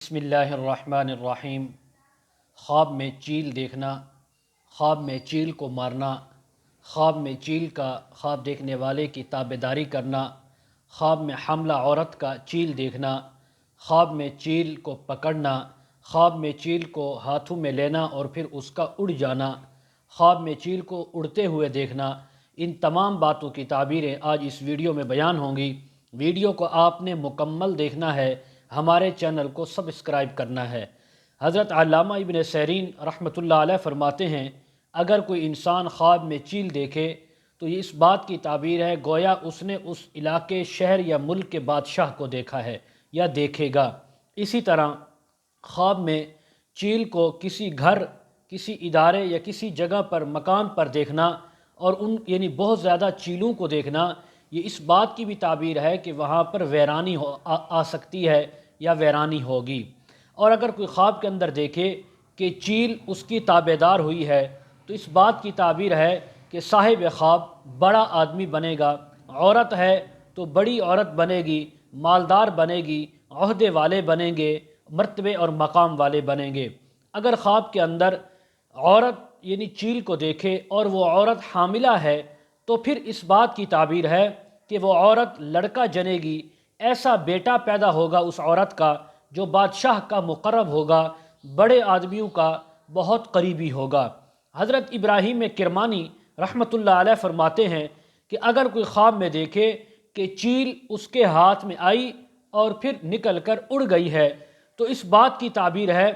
بسم اللہ الرحمن الرحیم۔ خواب میں چیل دیکھنا، خواب میں چیل کو مارنا، خواب میں چیل کا خواب دیکھنے والے کی تابعداری کرنا، خواب میں حاملہ عورت کا چیل دیکھنا، خواب میں چیل کو پکڑنا، خواب میں چیل کو ہاتھوں میں لینا اور پھر اس کا اڑ جانا، خواب میں چیل کو اڑتے ہوئے دیکھنا، ان تمام باتوں کی تعبیریں آج اس ویڈیو میں بیان ہوں گی۔ ویڈیو کو آپ نے مکمل دیکھنا ہے، ہمارے چینل کو سبسکرائب کرنا ہے۔ حضرت علامہ ابن سیرین رحمۃ اللہ علیہ فرماتے ہیں، اگر کوئی انسان خواب میں چیل دیکھے تو یہ اس بات کی تعبیر ہے گویا اس نے اس علاقے، شہر یا ملک کے بادشاہ کو دیکھا ہے یا دیکھے گا۔ اسی طرح خواب میں چیل کو کسی گھر، کسی ادارے یا کسی جگہ پر، مکان پر دیکھنا اور یعنی بہت زیادہ چیلوں کو دیکھنا، یہ اس بات کی بھی تعبیر ہے کہ وہاں پر ویرانی آ سکتی ہے یا ویرانی ہوگی۔ اور اگر کوئی خواب کے اندر دیکھے کہ چیل اس کی تابعدار ہوئی ہے تو اس بات کی تعبیر ہے کہ صاحب خواب بڑا آدمی بنے گا، عورت ہے تو بڑی عورت بنے گی، مالدار بنے گی، عہدے والے بنیں گے، مرتبے اور مقام والے بنیں گے۔ اگر خواب کے اندر عورت یعنی چیل کو دیکھے اور وہ عورت حاملہ ہے تو پھر اس بات کی تعبیر ہے کہ وہ عورت لڑکا جنے گی، ایسا بیٹا پیدا ہوگا اس عورت کا جو بادشاہ کا مقرب ہوگا، بڑے آدمیوں کا بہت قریبی ہوگا۔ حضرت ابراہیم کرمانی رحمۃ اللہ علیہ فرماتے ہیں کہ اگر کوئی خواب میں دیکھے کہ چیل اس کے ہاتھ میں آئی اور پھر نکل کر اڑ گئی ہے تو اس بات کی تعبیر ہے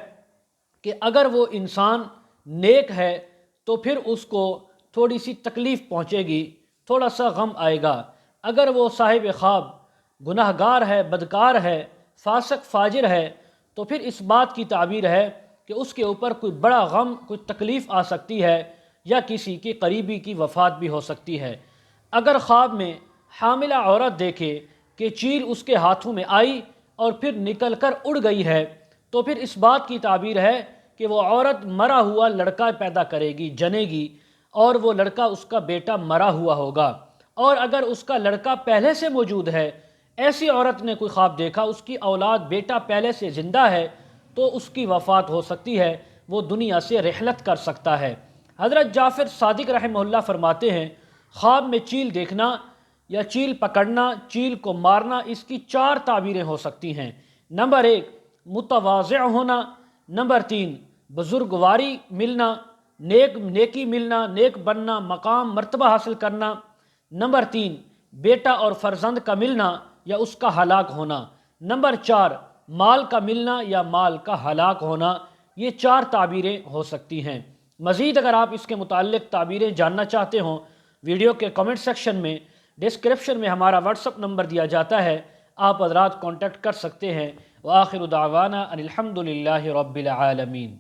کہ اگر وہ انسان نیک ہے تو پھر اس کو تھوڑی سی تکلیف پہنچے گی، تھوڑا سا غم آئے گا۔ اگر وہ صاحب خواب گناہگار ہے، بدکار ہے، فاسق فاجر ہے تو پھر اس بات کی تعبیر ہے کہ اس کے اوپر کوئی بڑا غم، کوئی تکلیف آ سکتی ہے یا کسی کی قریبی کی وفات بھی ہو سکتی ہے۔ اگر خواب میں حاملہ عورت دیکھے کہ چیل اس کے ہاتھوں میں آئی اور پھر نکل کر اڑ گئی ہے تو پھر اس بات کی تعبیر ہے کہ وہ عورت مرا ہوا لڑکا پیدا کرے گی، جنے گی، اور وہ لڑکا اس کا بیٹا مرا ہوا ہوگا۔ اور اگر اس کا لڑکا پہلے سے موجود ہے، ایسی عورت نے کوئی خواب دیکھا، اس کی اولاد بیٹا پہلے سے زندہ ہے تو اس کی وفات ہو سکتی ہے، وہ دنیا سے رحلت کر سکتا ہے۔ حضرت جعفر صادق رحمہ اللہ فرماتے ہیں، خواب میں چیل دیکھنا یا چیل پکڑنا، چیل کو مارنا، اس کی 4 تعبیریں ہو سکتی ہیں۔ نمبر 1 متواضع ہونا، نمبر 3 بزرگواری ملنا، نیکی ملنا، نیک بننا، مقام مرتبہ حاصل کرنا، نمبر 3 بیٹا اور فرزند کا ملنا یا اس کا ہلاک ہونا، نمبر 4 مال کا ملنا یا مال کا ہلاک ہونا۔ یہ 4 تعبیریں ہو سکتی ہیں۔ مزید اگر آپ اس کے متعلق تعبیریں جاننا چاہتے ہوں، ویڈیو کے کمنٹ سیکشن میں، ڈسکرپشن میں ہمارا واٹس اپ نمبر دیا جاتا ہے، آپ حضرات کانٹیکٹ کر سکتے ہیں۔ وآخر دعوانا ان الحمد للہ رب العالمین۔